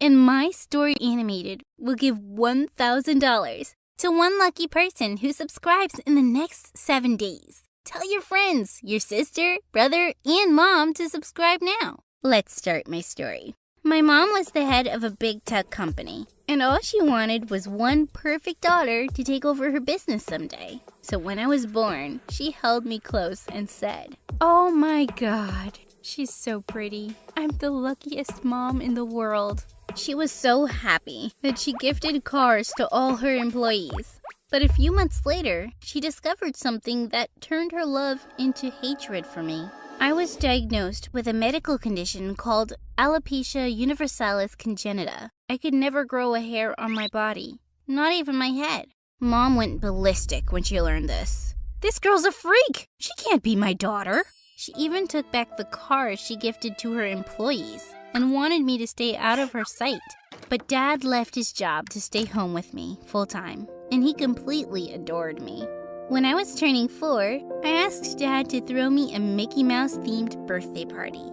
and My Story Animated will give $1,000 to one lucky person who subscribes in the next 7 days. Tell your friends, your sister, brother, and mom to subscribe now. Let's start my story. My mom was the head of a big tech company, and all she wanted was one perfect daughter to take over her business someday. So when I was born, she held me close and said, "Oh my God, she's so pretty. I'm the luckiest mom in the world." She was so happy that she gifted cars to all her employees. But a few months later, she discovered something that turned her love into hatred for me. I was diagnosed with a medical condition called alopecia universalis congenita. I could never grow a hair on my body, not even my head. Mom went ballistic when she learned this. "This girl's a freak! She can't be my daughter!" She even took back the cars she gifted to her employees and wanted me to stay out of her sight. But Dad left his job to stay home with me full-time, and he completely adored me. When I was turning 4, I asked Dad to throw me a Mickey Mouse-themed birthday party.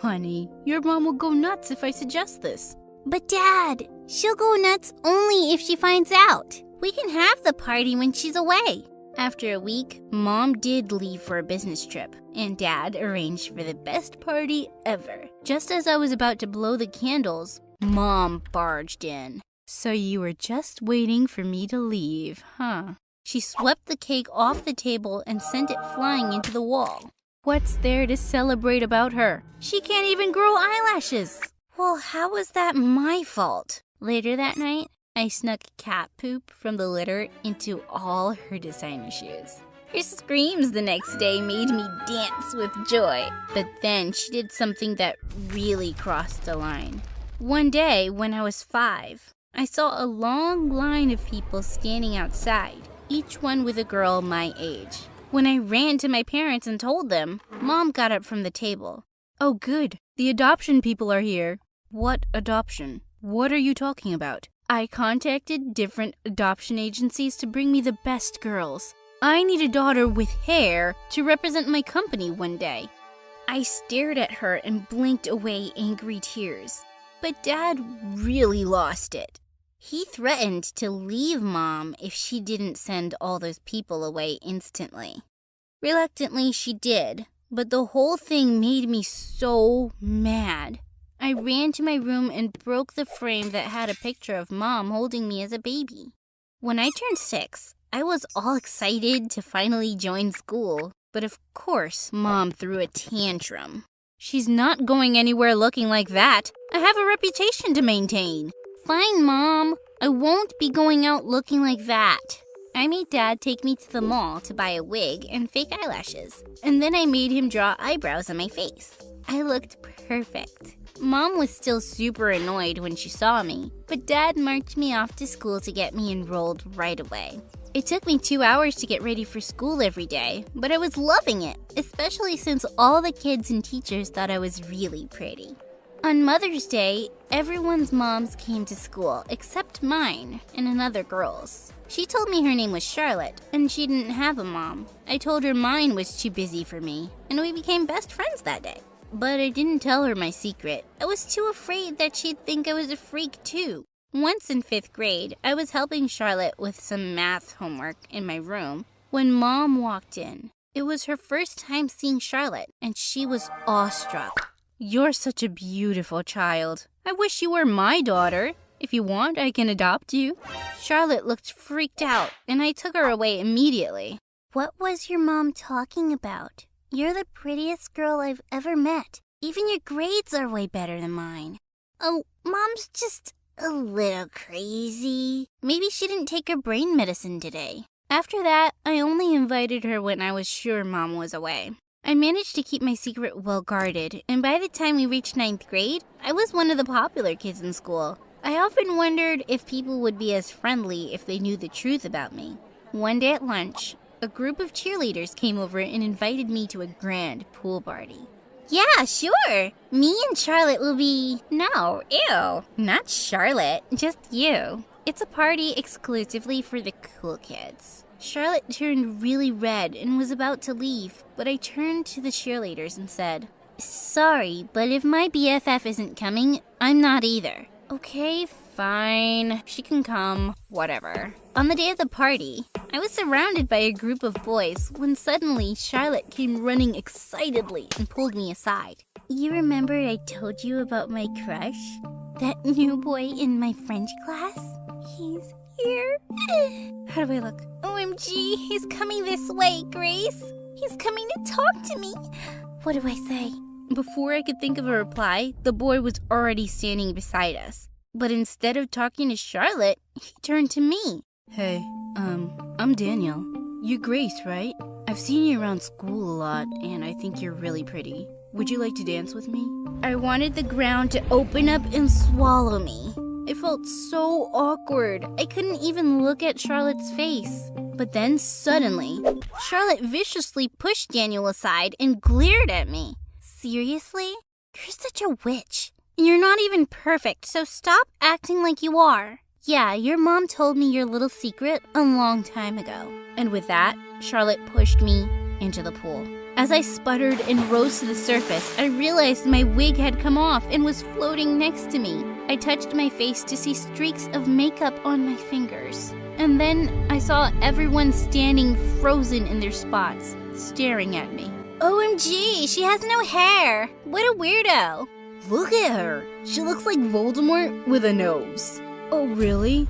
"Honey, your mom will go nuts if I suggest this." "But Dad, she'll go nuts only if she finds out. We can have the party when she's away." After a week, Mom did leave for a business trip, and Dad arranged for the best party ever. Just as I was about to blow the candles, Mom barged in. "So you were just waiting for me to leave, huh?" She swept the cake off the table and sent it flying into the wall. What's there to celebrate about her? She can't even grow eyelashes. Well, how was that my fault? Later that night, I snuck cat poop from the litter into all her designer shoes. Her screams the next day made me dance with joy. But then she did something that really crossed the line. One day, when I was 5, I saw a long line of people standing outside, each one with a girl my age. When I ran to my parents and told them, Mom got up from the table. "Oh good, the adoption people are here." "What adoption? What are you talking about?" "I contacted different adoption agencies to bring me the best girls. I need a daughter with hair to represent my company one day." I stared at her and blinked away angry tears. But Dad really lost it. He threatened to leave Mom if she didn't send all those people away instantly. Reluctantly, she did, but the whole thing made me so mad. I ran to my room and broke the frame that had a picture of Mom holding me as a baby. When I turned 6, I was all excited to finally join school, but of course, Mom threw a tantrum. "She's not going anywhere looking like that. I have a reputation to maintain." "Fine, Mom. I won't be going out looking like that." I made Dad take me to the mall to buy a wig and fake eyelashes, and then I made him draw eyebrows on my face. I looked perfect. Mom was still super annoyed when she saw me, but Dad marched me off to school to get me enrolled right away. It took me 2 hours to get ready for school every day, but I was loving it, especially since all the kids and teachers thought I was really pretty. On Mother's Day, everyone's moms came to school except mine and another girl's. She told me her name was Charlotte, and she didn't have a mom. I told her mine was too busy for me, and we became best friends that day. But I didn't tell her my secret. I was too afraid that she'd think I was a freak too. Once in 5th grade, I was helping Charlotte with some math homework in my room when Mom walked in. It was her first time seeing Charlotte, and she was awestruck. "You're such a beautiful child. I wish you were my daughter. If you want, I can adopt you." Charlotte looked freaked out, and I took her away immediately. "What was your mom talking about? You're the prettiest girl I've ever met. Even your grades are way better than mine." "Oh, Mom's just a little crazy. Maybe she didn't take her brain medicine today." After that, I only invited her when I was sure Mom was away. I managed to keep my secret well guarded, and by the time we reached 9th grade, I was one of the popular kids in school. I often wondered if people would be as friendly if they knew the truth about me. One day at lunch, a group of cheerleaders came over and invited me to a grand pool party. "Yeah, sure. Me and Charlotte will be..." "No, ew. Not Charlotte, just you. It's a party exclusively for the cool kids." Charlotte turned really red and was about to leave, but I turned to the cheerleaders and said, "Sorry, but if my BFF isn't coming, I'm not either." Okay, fine. She can come. Whatever. On the day of the party, I was surrounded by a group of boys when suddenly Charlotte came running excitedly and pulled me aside. You remember I told you about my crush? That new boy in my French class? He's here. How do I look? OMG, he's coming this way, Grace. He's coming to talk to me. What do I say? Before I could think of a reply, the boy was already standing beside us. But instead of talking to Charlotte, he turned to me. Hey, I'm Daniel. You're Grace, right? I've seen you around school a lot, and I think you're really pretty. Would you like to dance with me? I wanted the ground to open up and swallow me. I felt so awkward. I couldn't even look at Charlotte's face. But then suddenly, Charlotte viciously pushed Daniel aside and glared at me. Seriously? You're such a witch. You're not even perfect, so stop acting like you are. Yeah, your mom told me your little secret a long time ago. And with that, Charlotte pushed me into the pool. As I sputtered and rose to the surface, I realized my wig had come off and was floating next to me. I touched my face to see streaks of makeup on my fingers. And then I saw everyone standing frozen in their spots, staring at me. OMG, she has no hair. What a weirdo. Look at her. She looks like Voldemort with a nose. Oh, really?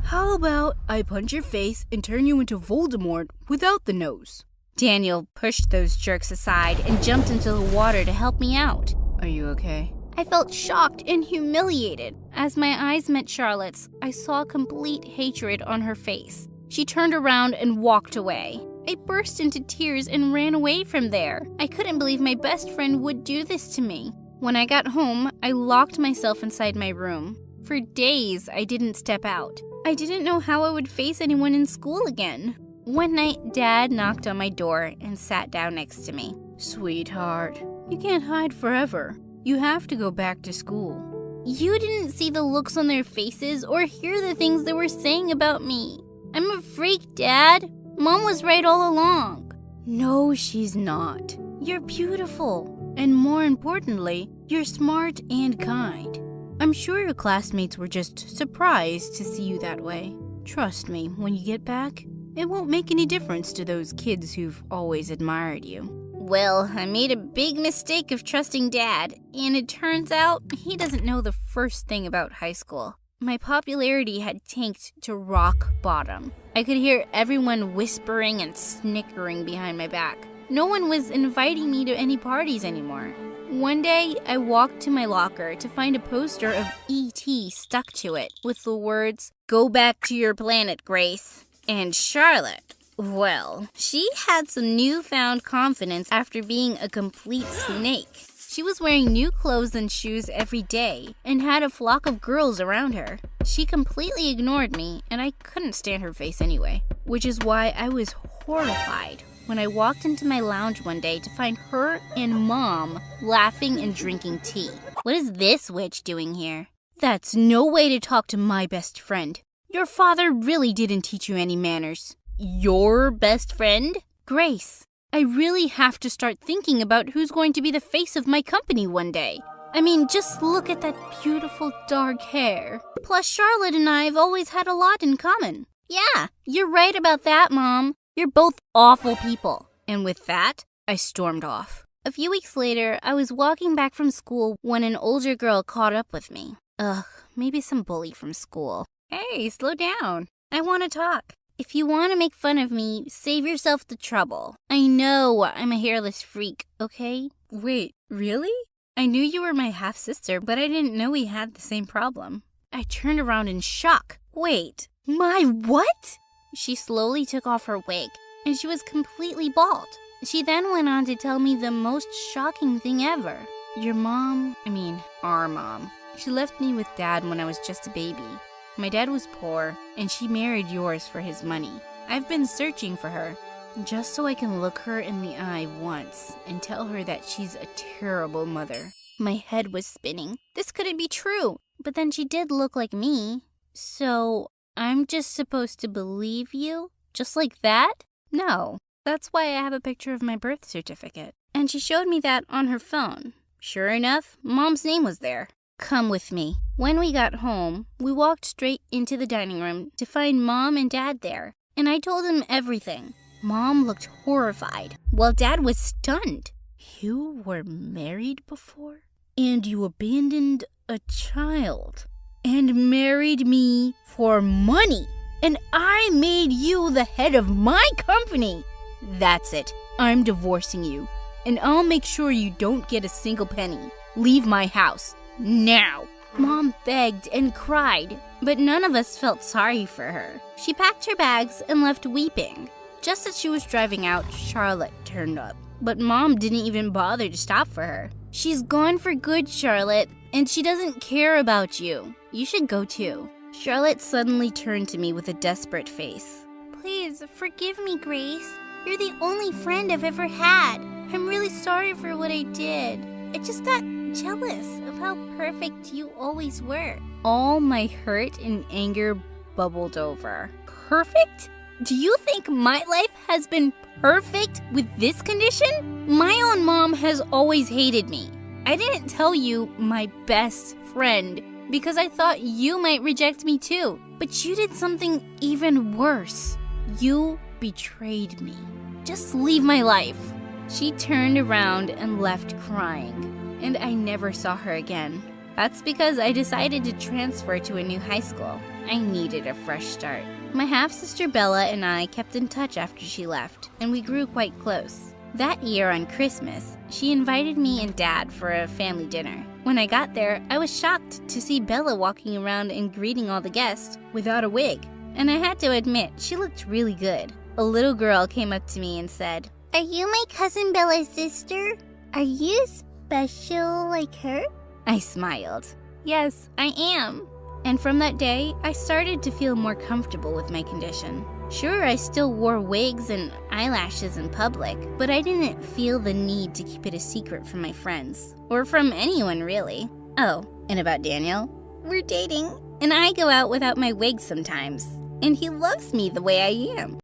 How about I punch your face and turn you into Voldemort without the nose? Daniel pushed those jerks aside and jumped into the water to help me out. Are you okay? I felt shocked and humiliated. As my eyes met Charlotte's, I saw complete hatred on her face. She turned around and walked away. I burst into tears and ran away from there. I couldn't believe my best friend would do this to me. When I got home, I locked myself inside my room. For days, I didn't step out. I didn't know how I would face anyone in school again. One night, Dad knocked on my door and sat down next to me. Sweetheart, you can't hide forever. You have to go back to school. You didn't see the looks on their faces or hear the things they were saying about me. I'm a freak, Dad. Mom was right all along. No, she's not. You're beautiful. And more importantly, you're smart and kind. I'm sure your classmates were just surprised to see you that way. Trust me, when you get back, it won't make any difference to those kids who've always admired you. Well, I made a big mistake of trusting Dad, and it turns out he doesn't know the first thing about high school. My popularity had tanked to rock bottom. I could hear everyone whispering and snickering behind my back. No one was inviting me to any parties anymore. One day, I walked to my locker to find a poster of E.T. stuck to it with the words, "Go back to your planet, Grace." And Charlotte, well, she had some newfound confidence after being a complete snake. She was wearing new clothes and shoes every day and had a flock of girls around her. She completely ignored me, and I couldn't stand her face anyway, which is why I was horrified when I walked into my lounge one day to find her and Mom laughing and drinking tea. What is this witch doing here? That's no way to talk to my best friend. Your father really didn't teach you any manners. Your best friend? Grace, I really have to start thinking about who's going to be the face of my company one day. I mean, just look at that beautiful dark hair. Plus, Charlotte and I have always had a lot in common. Yeah, you're right about that, Mom. You're both awful people. And with that, I stormed off. A few weeks later, I was walking back from school when an older girl caught up with me. Ugh, maybe some bully from school. Hey, slow down. I want to talk. If you want to make fun of me, save yourself the trouble. I know I'm a hairless freak, okay? Wait, really? I knew you were my half-sister, but I didn't know we had the same problem. I turned around in shock. Wait, my what? She slowly took off her wig, and she was completely bald. She then went on to tell me the most shocking thing ever. Our mom. She left me with Dad when I was just a baby. My dad was poor, and she married yours for his money. I've been searching for her, just so I can look her in the eye once and tell her that she's a terrible mother. My head was spinning. This couldn't be true. But then she did look like me. So, I'm just supposed to believe you? Just like that? No. That's why I have a picture of my birth certificate. And she showed me that on her phone. Sure enough, Mom's name was there. Come with me. When we got home, we walked straight into the dining room to find Mom and Dad there, and I told them everything. Mom looked horrified, while Dad was stunned. You were married before? And you abandoned a child and married me for money. And I made you the head of my company. That's it. I'm divorcing you. And I'll make sure you don't get a single penny. Leave my house. Now. Mom begged and cried, but none of us felt sorry for her. She packed her bags and left weeping. Just as she was driving out, Charlotte turned up. But Mom didn't even bother to stop for her. She's gone for good, Charlotte, and she doesn't care about you. You should go too. Charlotte suddenly turned to me with a desperate face. Please, forgive me, Grace. You're the only friend I've ever had. I'm really sorry for what I did. I just got jealous of how perfect you always were. All my hurt and anger bubbled over. Perfect? Do you think my life has been perfect with this condition? My own mom has always hated me. I didn't tell you, my best friend, because I thought you might reject me too. But you did something even worse. You betrayed me. Just leave my life. She turned around and left crying, and I never saw her again. That's because I decided to transfer to a new high school. I needed a fresh start. My half-sister Bella and I kept in touch after she left, and we grew quite close. That year on Christmas, she invited me and Dad for a family dinner. When I got there, I was shocked to see Bella walking around and greeting all the guests without a wig. And I had to admit, she looked really good. A little girl came up to me and said, "Are you my cousin Bella's sister? Are you special like her?" I smiled. Yes, I am. And from that day, I started to feel more comfortable with my condition. Sure, I still wore wigs and eyelashes in public, but I didn't feel the need to keep it a secret from my friends, or from anyone really. Oh, and about Daniel? We're dating, and I go out without my wig sometimes, and he loves me the way I am.